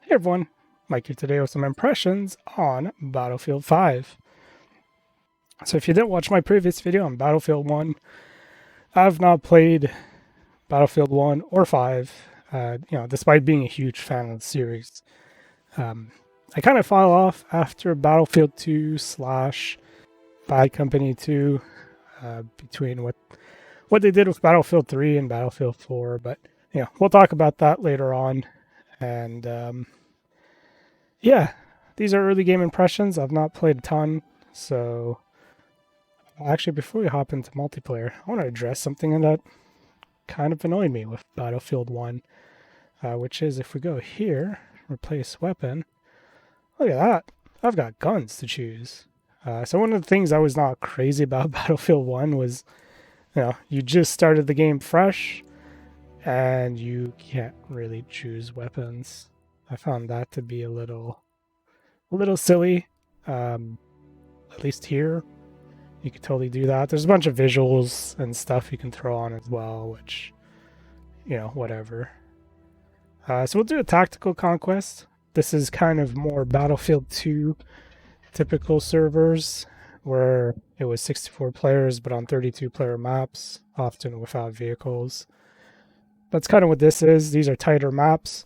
Hey everyone, Mike here today with some impressions on Battlefield 5. So if you didn't watch my previous video on Battlefield 1, I've not played Battlefield 1 or 5, despite being a huge fan of the series. I kind of fell off after Battlefield 2 slash Bad Company 2, between what they did with Battlefield 3 and Battlefield 4, but we'll talk about that later on. And yeah, these are early game impressions. I've not played a ton, so actually, before we hop into multiplayer, I want to address something that kind of annoyed me with Battlefield 1, which is if we go here, replace weapon, look at that. I've got guns to choose. So one of the things I was not crazy about Battlefield 1 was, you just started the game fresh, and you can't really choose weapons. I found that to be a little silly. At least here, you can totally do that. There's a bunch of visuals and stuff you can throw on as well, which, whatever. So we'll do a tactical conquest. This is kind of more Battlefield 2 typical servers, where it was 64 players but on 32 player maps, often without vehicles. That's kind of what this is. These are tighter maps.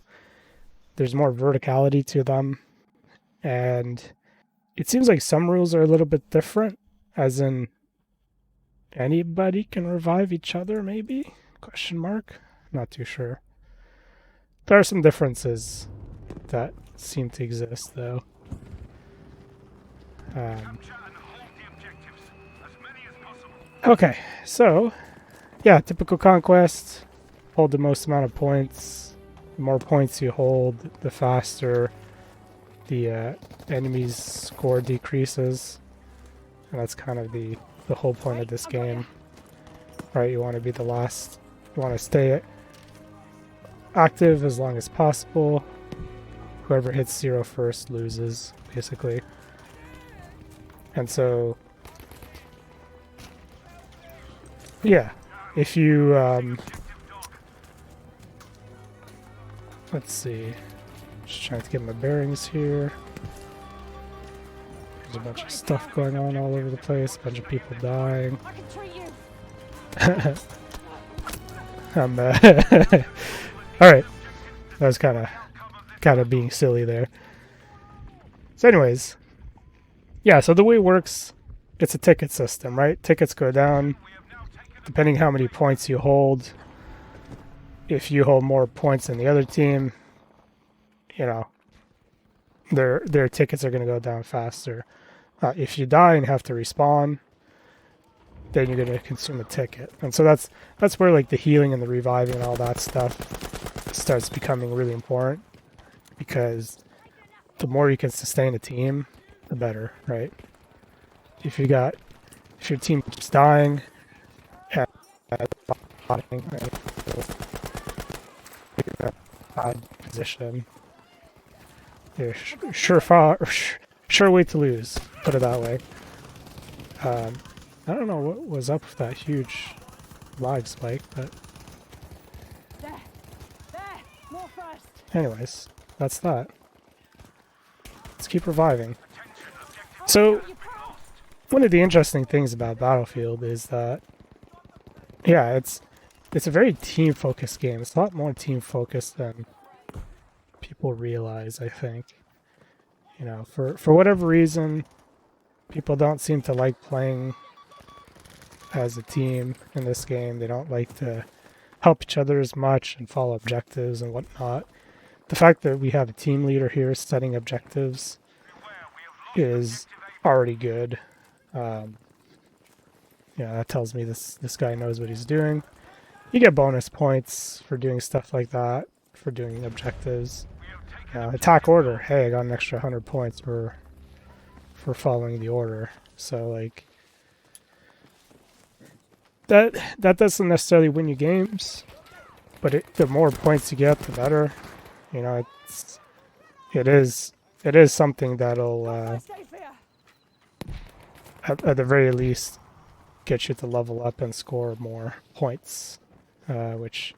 There's more verticality to them. And it seems like some rules are a little bit different, as in anybody can revive each other, maybe? Question mark? Not too sure. There are some differences that seem to exist, though. Okay, so yeah, typical conquest. Hold the most amount of points. The more points you hold, the faster the enemy's score decreases. And that's kind of the whole point of this game. Right, you want to be the last. You want to stay active as long as possible. Whoever hits 0 first loses, basically. And so, yeah, if you, let's see, just trying to get my bearings here. There's a bunch of stuff going on all over the place, a bunch of people dying. Alright, that was kind of being silly there. So anyways, yeah, so the way it works, it's a ticket system, right? Tickets go down depending how many points you hold. If you hold more points than the other team, their tickets are going to go down faster. If you die and have to respawn, then you're going to consume a ticket. And so that's where like the healing and the reviving and all that stuff starts becoming really important, because the more you can sustain a team, the better, right? If your team keeps dying, and right, you're in a bad position. You're sure way to lose. Put it that way. I don't know what was up with that huge lag spike, but anyways, that's that. Let's keep reviving. So, one of the interesting things about Battlefield is that, yeah, it's a very team-focused game. It's a lot more team-focused than people realize, I think. For whatever reason, people don't seem to like playing as a team in this game. They don't like to help each other as much and follow objectives and whatnot. The fact that we have a team leader here setting objectives is already good. That tells me this guy knows what he's doing. You get bonus points for doing stuff like that, for doing objectives. Attack order. Hey, I got an extra 100 points for following the order. So like that doesn't necessarily win you games, but the more points you get, the better. It is something that'll at the very least get you to level up and score more points, which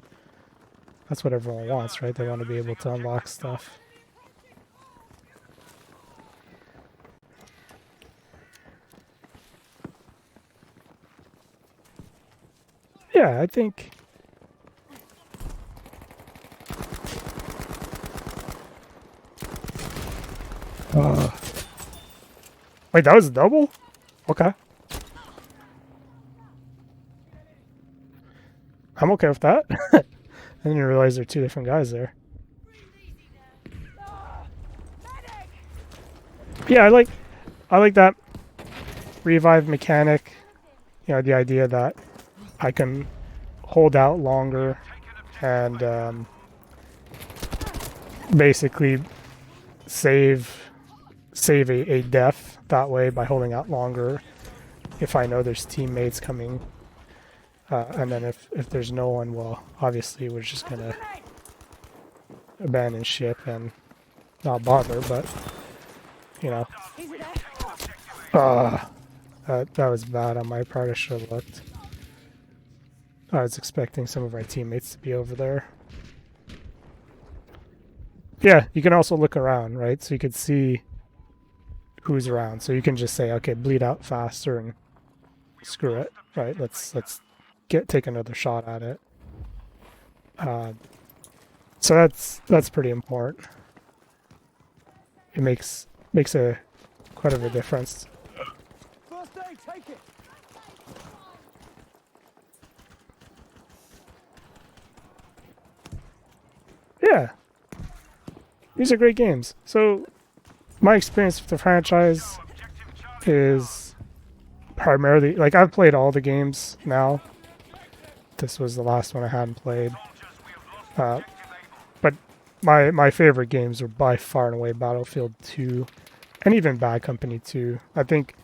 that's what everyone wants, right? They want to be able to unlock stuff. yeah, I think. Wait, that was a double? Okay. I'm okay with that. I didn't realize there are two different guys there. Yeah, I like that revive mechanic. You know, the idea that I can hold out longer and basically save a death that way by holding out longer if I know there's teammates coming. And then if there's no one, well, obviously we're just gonna abandon ship and not bother, but, you know. That was bad on my part. I should have looked. I was expecting some of our teammates to be over there. Yeah, you can also look around, right? So you can see who's around. So you can just say, okay, bleed out faster and screw it, right? Let's take another shot at it. So that's pretty important. It makes a quite of a difference. First aid, take it. Yeah, these are great games. So my experience with the franchise is primarily, like, I've played all the games now. This was the last one I hadn't played. But my favorite games were by far and away Battlefield 2 and even Bad Company 2. I think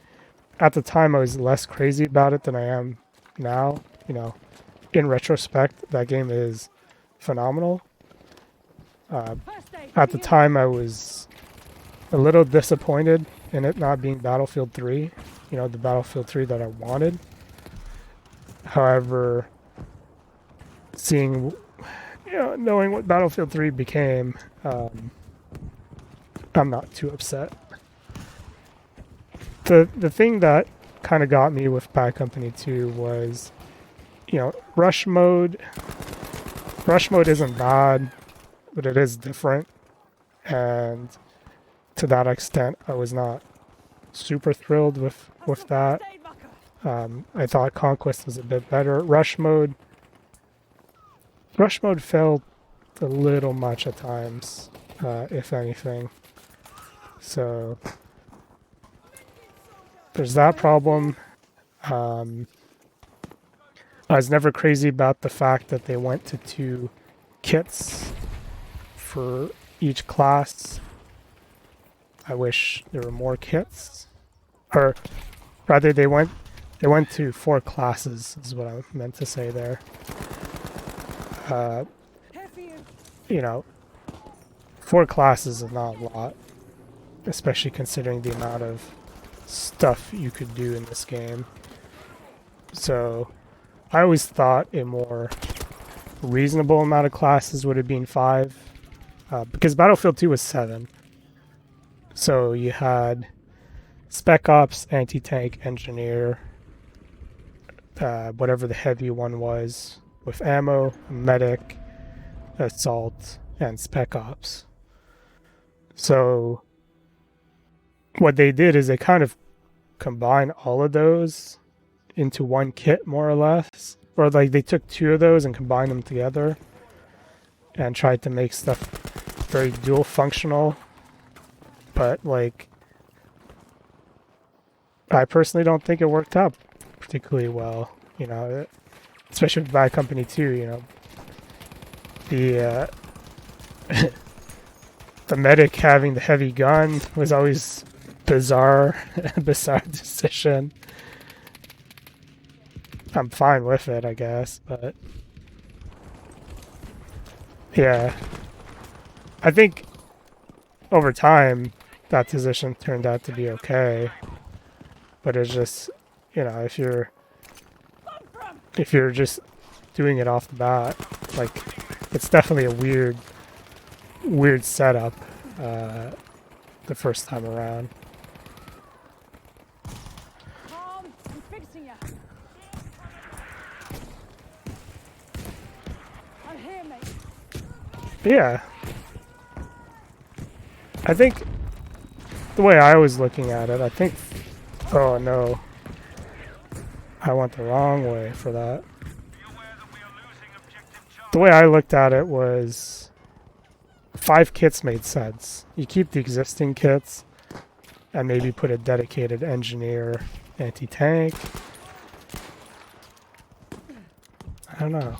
at the time I was less crazy about it than I am now. You know, in retrospect, that game is phenomenal. At the time I was a little disappointed in it not being Battlefield 3, you know, the Battlefield 3 that I wanted. However, seeing, you know, knowing what Battlefield 3 became, I'm not too upset. The thing that kind of got me with Bad Company 2 was, you know, rush mode. Rush mode isn't bad, but it is different, and to that extent, I was not super thrilled with that. I thought Conquest was a bit better. Rush mode felt a little much at times, if anything. So there's that problem. I was never crazy about the fact that they went to 2 kits for each class. I wish there were more kits, or rather, they went to 4 classes. Is what I meant to say there. You know, 4 classes is not a lot, especially considering the amount of stuff you could do in this game. So I always thought a more reasonable amount of classes would have been 5, because Battlefield 2 was 7. So you had Spec Ops, Anti-Tank, Engineer, whatever the heavy one was, with ammo, Medic, Assault, and Spec Ops. So what they did is they kind of combined all of those into one kit, more or less. Or like they took 2 of those and combined them together and tried to make stuff very dual functional. But like, I personally don't think it worked out particularly well, you know, especially with Bad Company 2, you know. The the medic having the heavy gun was always bizarre decision. I'm fine with it, I guess, but yeah. I think over time that decision turned out to be okay. But it's just, you know, if you're just doing it off the bat, like, it's definitely a weird setup the first time around. But yeah, I think the way I was looking at it, I think, oh no, I went the wrong way for that. The way I looked at it was 5 kits made sense. You keep the existing kits and maybe put a dedicated engineer anti-tank. I don't know.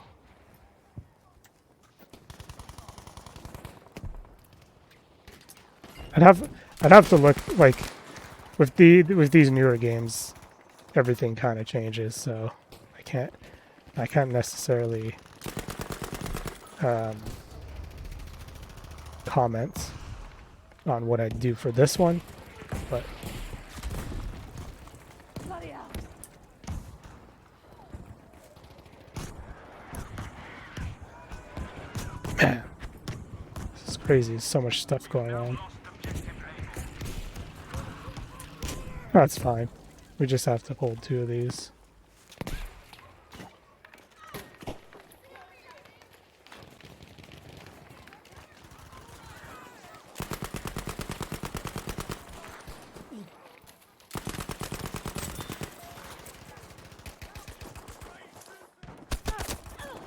I'd have to look, like, with these newer games, everything kind of changes, so I can't necessarily comment on what I'd do for this one, but Bloody hell. man, this is crazy. There's so much stuff going on. That's fine. We just have to hold 2 of these.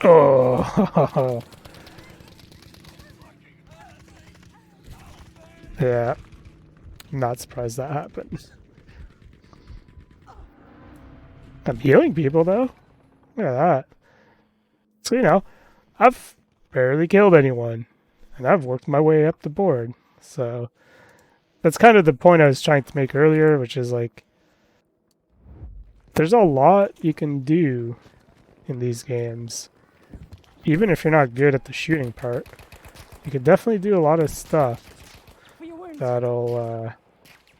Oh, yeah. Not surprised that happened. I'm healing people though. Look at that. So, you know, I've barely killed anyone, and I've worked my way up the board. So that's kind of the point I was trying to make earlier, which is like, there's a lot you can do in these games. Even if you're not good at the shooting part, you can definitely do a lot of stuff For your wounds. that'll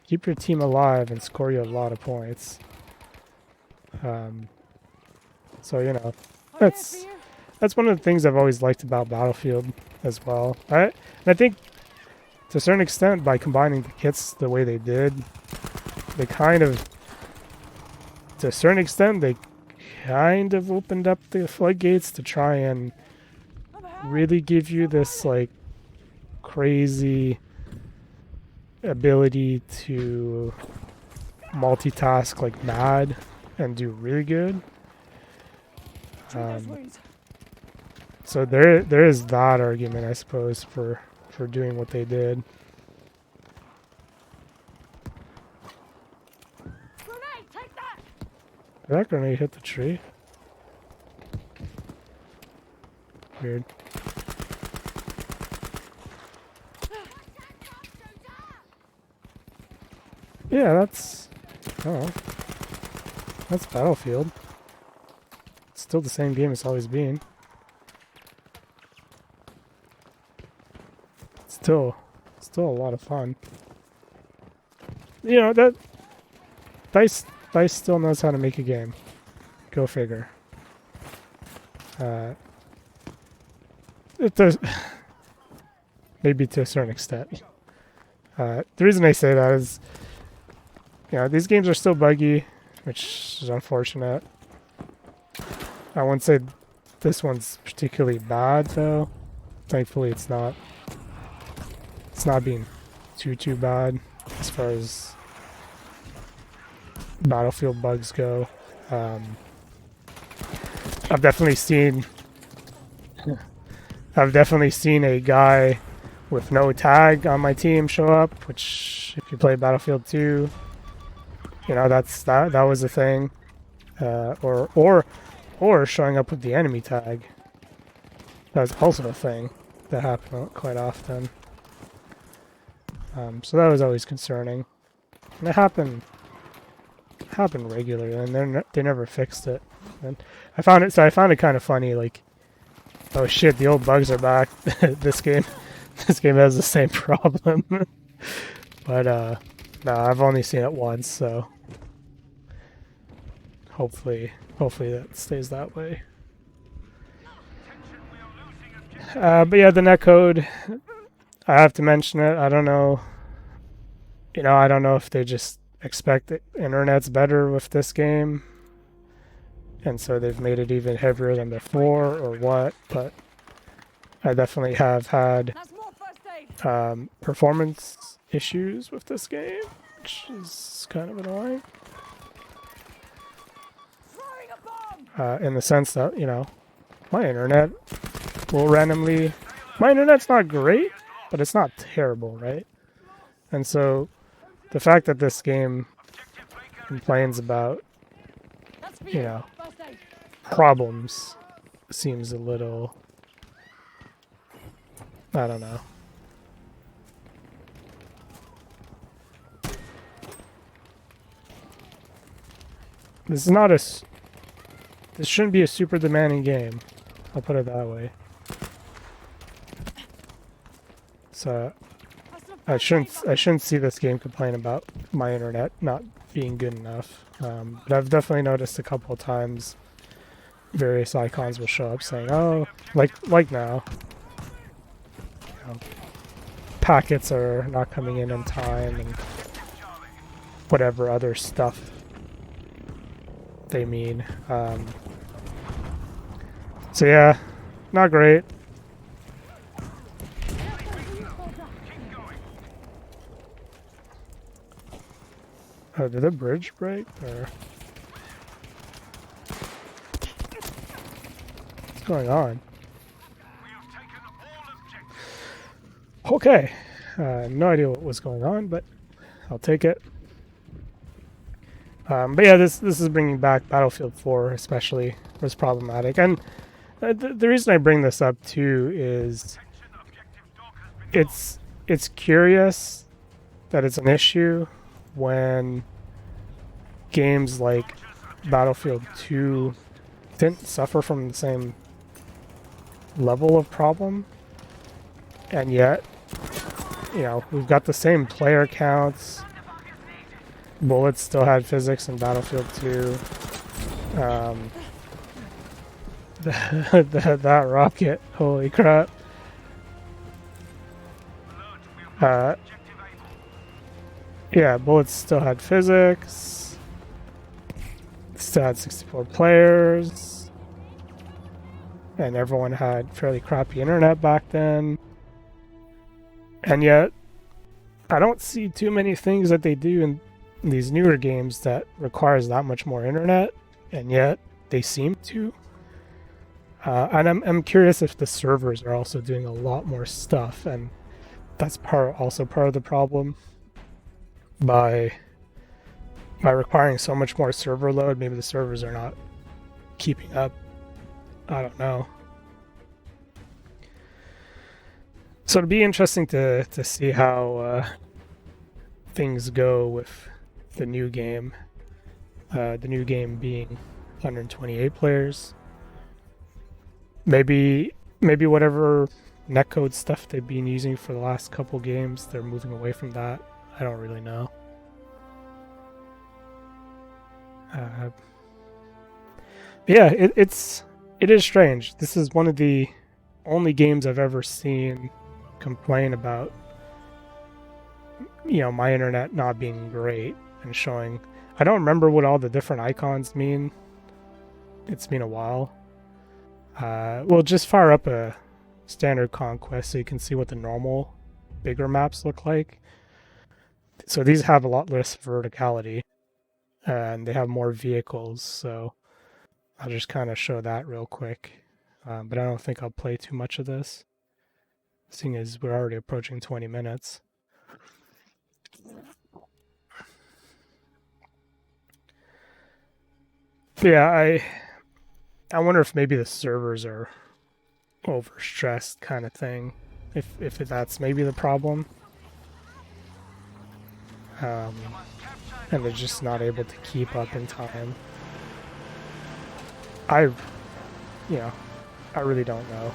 keep your team alive and score you a lot of points. So, you know, I'm here that's for you. that's one of the things I've always liked about Battlefield as well. And I think to a certain extent, by combining the kits the way they did, they kind of, to a certain extent, they kind of opened up the floodgates to try and I'm out. really give you this like crazy ability to multitask like mad and do really good. Treat those wounds. So there is that argument, I suppose, for doing what they did. Grenade, take that. Did that grenade hit the tree? Weird. Yeah, that's... Oh. That's Battlefield. It's still the same game it's always been. Still a lot of fun. You know, that... DICE still knows how to make a game. Go figure. It does... Maybe to a certain extent. The reason I say that is... You know, these games are still buggy, which is unfortunate. I wouldn't say this one's particularly bad, though. Thankfully, it's not. It's not being too bad as far as Battlefield bugs go. I've definitely seen a guy with no tag on my team show up, which if you play Battlefield 2, you know, that was a thing. Or showing up with the enemy tag. That's also a thing that happened quite often. So that was always concerning. And it happened regularly, and they never fixed it. And I found it kind of funny, like, oh shit, the old bugs are back. This game has the same problem. But no, I've only seen it once, so hopefully that stays that way. But yeah, the netcode, I have to mention it. I don't know. You know, I don't know if they just expect the internet's better with this game, and so they've made it even heavier than before, or what. But I definitely have had That's more first aid. performance issues with this game, which is kind of annoying. Throwing a bomb. In the sense that, you know, my internet will randomly... My internet's not great, but it's not terrible, right? And so the fact that this game complains about, That's for you know, First aid. problems seems a little... I don't know. This is not a... This shouldn't be a super demanding game. I'll put it that way. So I shouldn't see this game complain about my internet not being good enough. But I've definitely noticed a couple of times various icons will show up saying, "Oh, like now, you know, packets are not coming in on time," and whatever other stuff they mean. So yeah, not great. Oh, did the bridge break? Or what's going on? Okay, no idea what was going on, but I'll take it. But yeah, this is bringing back Battlefield 4, especially was problematic, and the reason I bring this up too is it's curious that it's an issue when games like Battlefield 2 didn't suffer from the same level of problem, and yet, you know, we've got the same player counts. Bullets still had physics in Battlefield 2. That rocket, holy crap. Yeah, Bullets still had physics. Still had 64 players. And everyone had fairly crappy internet back then. And yet, I don't see too many things that they do in these newer games that requires that much more internet, and yet they seem to. And I'm curious if the servers are also doing a lot more stuff, and that's also part of the problem. By requiring so much more server load, maybe the servers are not keeping up. I don't know. So it'll be interesting to see how things go with the new game. The new game being 128 players. Maybe whatever netcode stuff they've been using for the last couple games, they're moving away from that. I don't really know. Yeah, it is strange. This is one of the only games I've ever seen complain about, you know, my internet not being great and showing. I don't remember what all the different icons mean. It's been a while. We'll just fire up a standard conquest so you can see what the normal bigger maps look like. So these have a lot less verticality, and they have more vehicles, so I'll just kind of show that real quick. But I don't think I'll play too much of this, seeing as we're already approaching 20 minutes. Yeah, I wonder if maybe the servers are overstressed kind of thing, if that's maybe the problem. And they're just not able to keep up in time. I really don't know.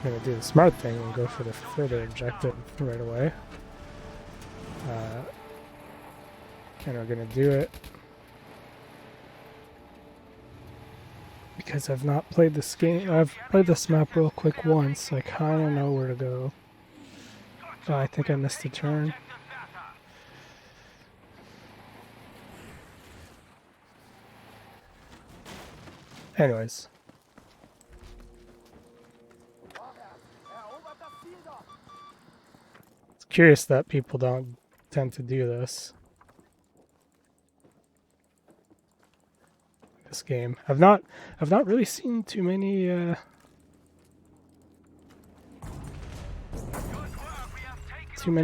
I'm gonna do the smart thing and go for the further objective right away. And we're gonna do it because I've not played this game. I've played this map real quick once, so I kind of know where to go. Oh, I think I missed a turn. Anyways. It's curious that people don't tend to do this. This game. I've not really seen too many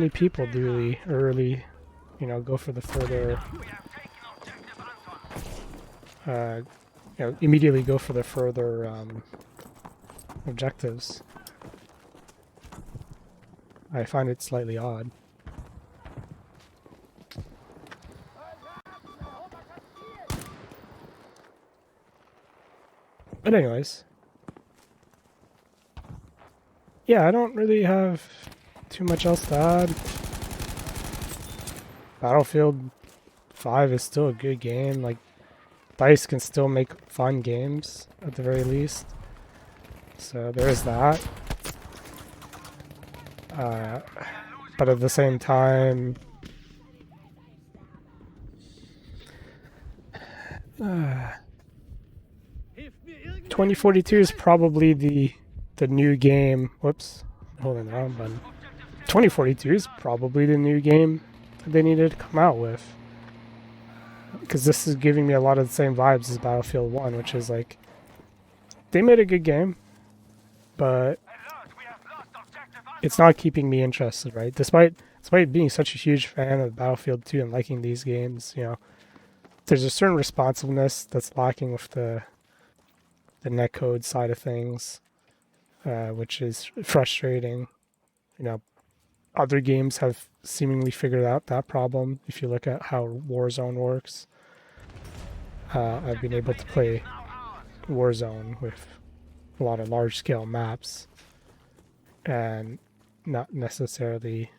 people do the early, you know, go for the further you know, immediately go for the further objectives. I find it slightly odd. But anyways, yeah, I don't really have too much else to add. Battlefield 5 is still a good game. Like, DICE can still make fun games at the very least. So there is that. But at the same time, 2042 is probably the new game. Whoops, holding the wrong button. 2042 is probably the new game that they needed to come out with, because this is giving me a lot of the same vibes as Battlefield 1, which is like, they made a good game, but it's not keeping me interested, right? Despite being such a huge fan of Battlefield 2 and liking these games, you know, there's a certain responsiveness that's lacking with the netcode side of things, which is frustrating. You know, other games have seemingly figured out that problem. If you look at how Warzone works, I've been able to play Warzone with a lot of large-scale maps and not necessarily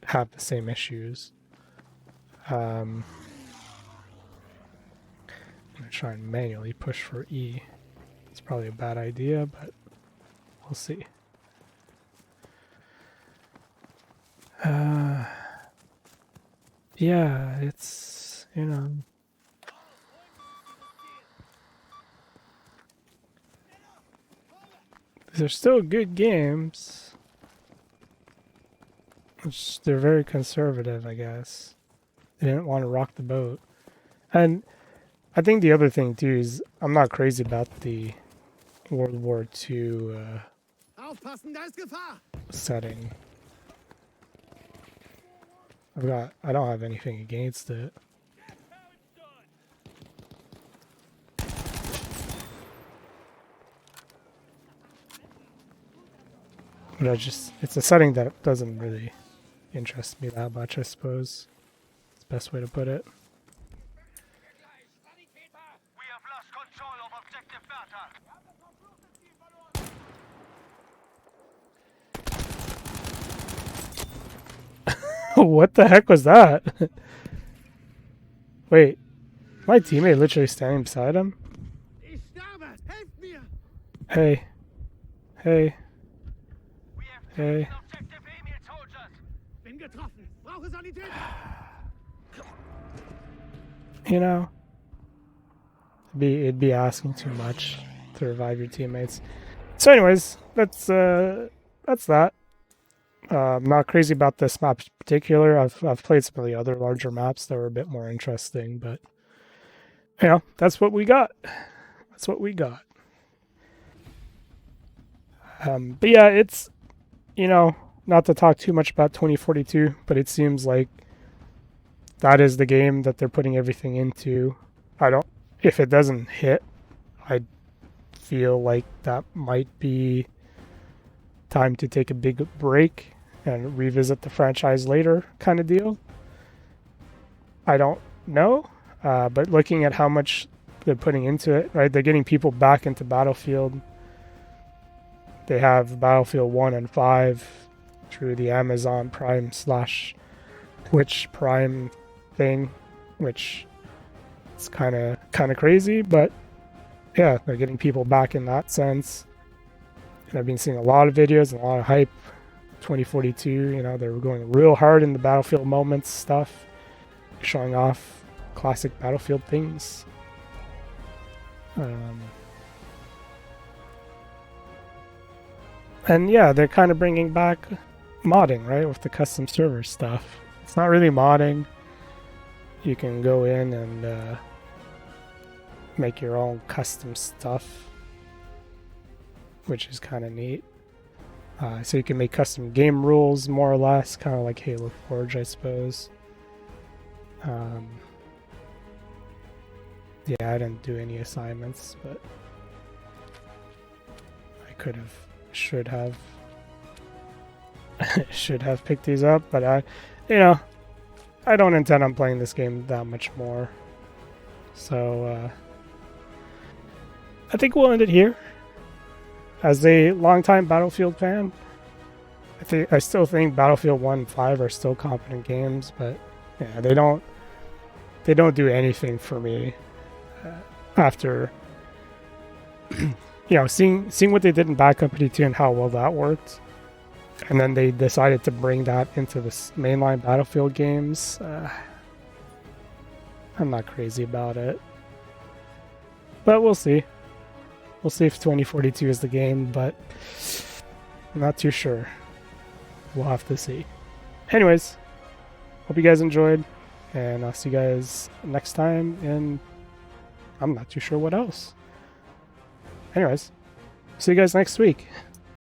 have the same issues. I'm going to try and manually push for E. It's probably a bad idea, but we'll see. Yeah, it's, you know, they're still good games. They're very conservative, I guess. They didn't want to rock the boat. And I think the other thing, too, is I'm not crazy about the World War II setting. I don't have anything against it. But it's a setting that doesn't really interest me that much, I suppose. It's the best way to put it. We have lost control of objective Bertha. What the heck was that? Wait, my teammate literally standing beside him? Hey. Hey. Hey. You know, it'd be asking too much to revive your teammates. So anyways, that's that. I'm not crazy about this map in particular. I've played some of the other larger maps that were a bit more interesting, but you know, that's what we got. That's what we got. But yeah, it's, you know, not to talk too much about 2042, but it seems like that is the game that they're putting everything into. If it doesn't hit, I feel like that might be time to take a big break and revisit the franchise later kind of deal. I don't know, but looking at how much they're putting into it, right? They're getting people back into Battlefield. They have Battlefield 1 and 5 through the Amazon Prime / Twitch Prime thing, which is kind of crazy, but yeah, they're getting people back in that sense. And I've been seeing a lot of videos and a lot of hype. 2042, you know, they were going real hard in the Battlefield moments stuff, showing off classic Battlefield things. And yeah, they're kind of bringing back modding, right, with the custom server stuff. It's not really modding. You can go in and make your own custom stuff, which is kind of neat. So you can make custom game rules, more or less, kind of like Halo Forge, I suppose. Yeah, I didn't do any assignments, but I could have, should have picked these up, but I don't intend on playing this game that much more. So I think we'll end it here. As a longtime Battlefield fan, I still think Battlefield 1 and 5 are still competent games, but yeah, they don't do anything for me after seeing what they did in Bad Company 2 and how well that worked. And then they decided to bring that into the mainline Battlefield games. I'm not crazy about it. But we'll see. We'll see if 2042 is the game, but I'm not too sure. We'll have to see. Anyways, hope you guys enjoyed, and I'll see you guys next time, and I'm not too sure what else. Anyways, see you guys next week.